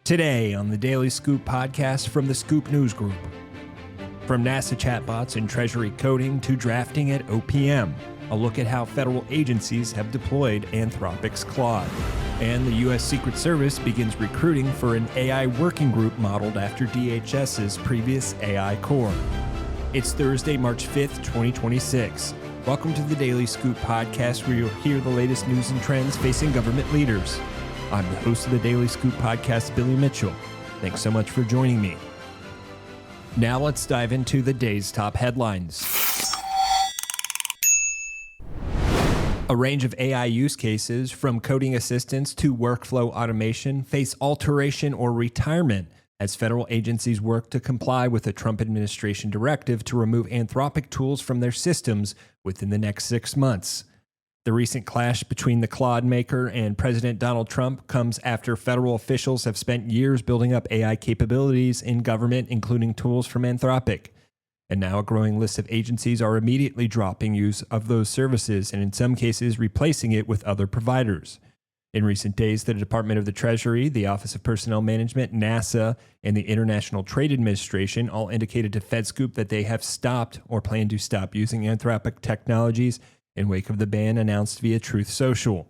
Today on the Daily Scoop podcast from the Scoop News Group. From NASA chatbots and Treasury coding to drafting at OPM, a look at how federal agencies have deployed Anthropic's Claude. And the U.S. Secret Service begins recruiting for an AI working group modeled after DHS's previous AI core. It's Thursday, March 5th, 2026. Welcome to the Daily Scoop podcast, where you'll hear the latest news and trends facing government leaders. I'm the host of the Daily Scoop podcast, Billy Mitchell. Thanks so much for joining me. Now let's dive into the day's top headlines. A range of AI use cases, from coding assistance to workflow automation, face alteration or retirement as federal agencies work to comply with a Trump administration directive to remove Anthropic tools from their systems within the next 6 months. The recent clash between the Claude maker and President Donald Trump comes after federal officials have spent years building up AI capabilities in government, including tools from Anthropic. And now a growing list of agencies are immediately dropping use of those services and in some cases replacing it with other providers. In recent days, the Department of the Treasury, the Office of Personnel Management, NASA, and the International Trade Administration all indicated to FedScoop that they have stopped or plan to stop using Anthropic technologies in wake of the ban announced via Truth Social.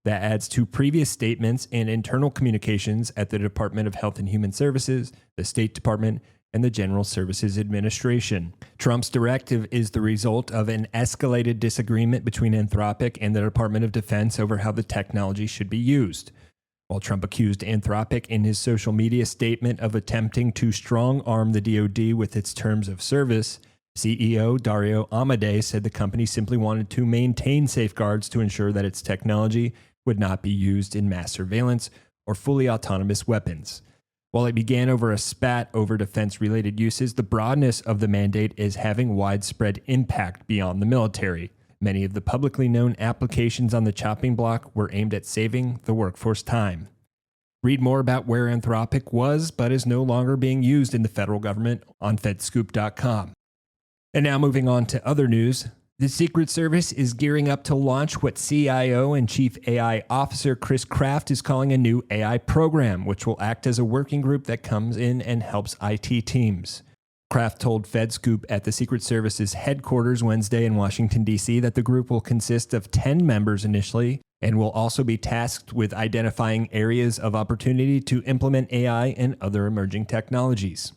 That adds to previous statements and internal communications at the Department of Health and Human Services, the State Department, and the General Services Administration. Trump's directive is the result of an escalated disagreement between Anthropic and the Department of Defense over how the technology should be used. While Trump accused Anthropic in his social media statement of attempting to strong-arm the DoD with its terms of service, CEO Dario Amodei said the company simply wanted to maintain safeguards to ensure that its technology would not be used in mass surveillance or fully autonomous weapons. While it began over a spat over defense-related uses, the broadness of the mandate is having widespread impact beyond the military. Many of the publicly known applications on the chopping block were aimed at saving the workforce time. Read more about where Anthropic was but is no longer being used in the federal government on FedScoop.com. And now moving on to other news, the Secret Service is gearing up to launch what CIO and Chief AI Officer Chris Kraft is calling a new AI program, which will act as a working group that comes in and helps IT teams. Kraft told FedScoop at the Secret Service's headquarters Wednesday in Washington, D.C. that the group will consist of 10 members initially and will also be tasked with identifying areas of opportunity to implement AI and other emerging technologies.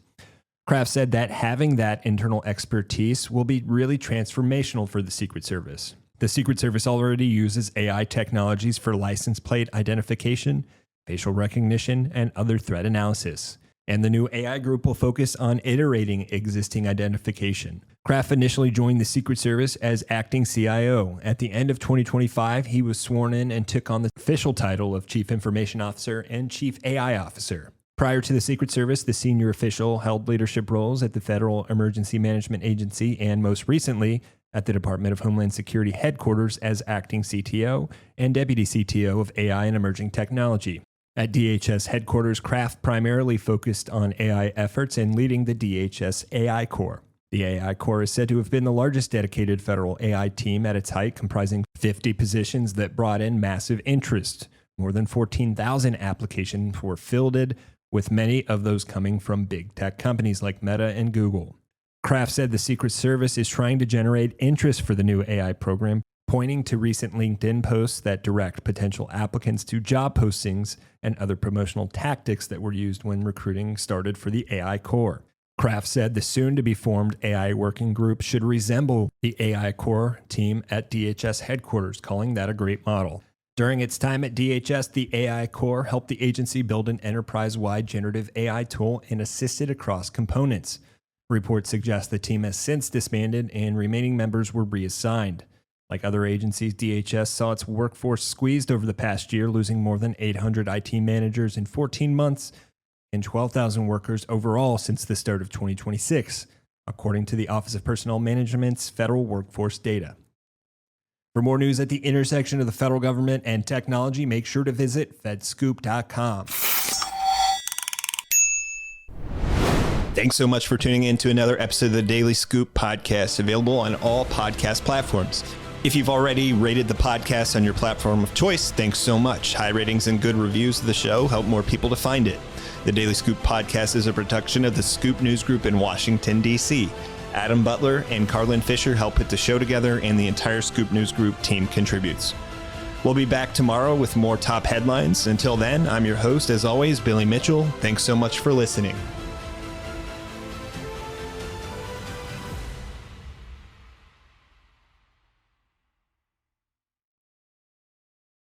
Kraft said that having that internal expertise will be really transformational for the Secret Service. The Secret Service already uses AI technologies for license plate identification, facial recognition, and other threat analysis. And the new AI group will focus on iterating existing identification. Kraft initially joined the Secret Service as acting CIO. At the end of 2025, he was sworn in and took on the official title of Chief Information Officer and Chief AI Officer. Prior to the Secret Service, the senior official held leadership roles at the Federal Emergency Management Agency and most recently at the Department of Homeland Security headquarters as acting CTO and deputy CTO of AI and emerging technology. At DHS headquarters, Kraft primarily focused on AI efforts and leading the DHS AI Core. The AI Core is said to have been the largest dedicated federal AI team at its height, comprising 50 positions that brought in massive interest. More than 14,000 applications were fielded, with many of those coming from big tech companies like Meta and Google. Kraft said the Secret Service is trying to generate interest for the new AI program, pointing to recent LinkedIn posts that direct potential applicants to job postings and other promotional tactics that were used when recruiting started for the AI Core. Kraft said the soon-to-be-formed AI working group should resemble the AI Core team at DHS headquarters, calling that a great model. During its time at DHS, the AI Core helped the agency build an enterprise-wide generative AI tool and assisted across components. Reports suggest the team has since disbanded and remaining members were reassigned. Like other agencies, DHS saw its workforce squeezed over the past year, losing more than 800 IT managers in 14 months and 12,000 workers overall since the start of 2026, according to the Office of Personnel Management's federal workforce data. For more news at the intersection of the federal government and technology, make sure to visit FedScoop.com. Thanks so much for tuning in to another episode of the Daily Scoop podcast, available on all podcast platforms. If you've already rated the podcast on your platform of choice, thanks so much. High ratings and good reviews of the show help more people to find it. The Daily Scoop podcast is a production of the Scoop News Group in Washington, D.C. Adam Butler and Carlin Fisher help put the show together, and the entire Scoop News Group team contributes. We'll be back tomorrow with more top headlines. Until then, I'm your host, as always, Billy Mitchell. Thanks so much for listening.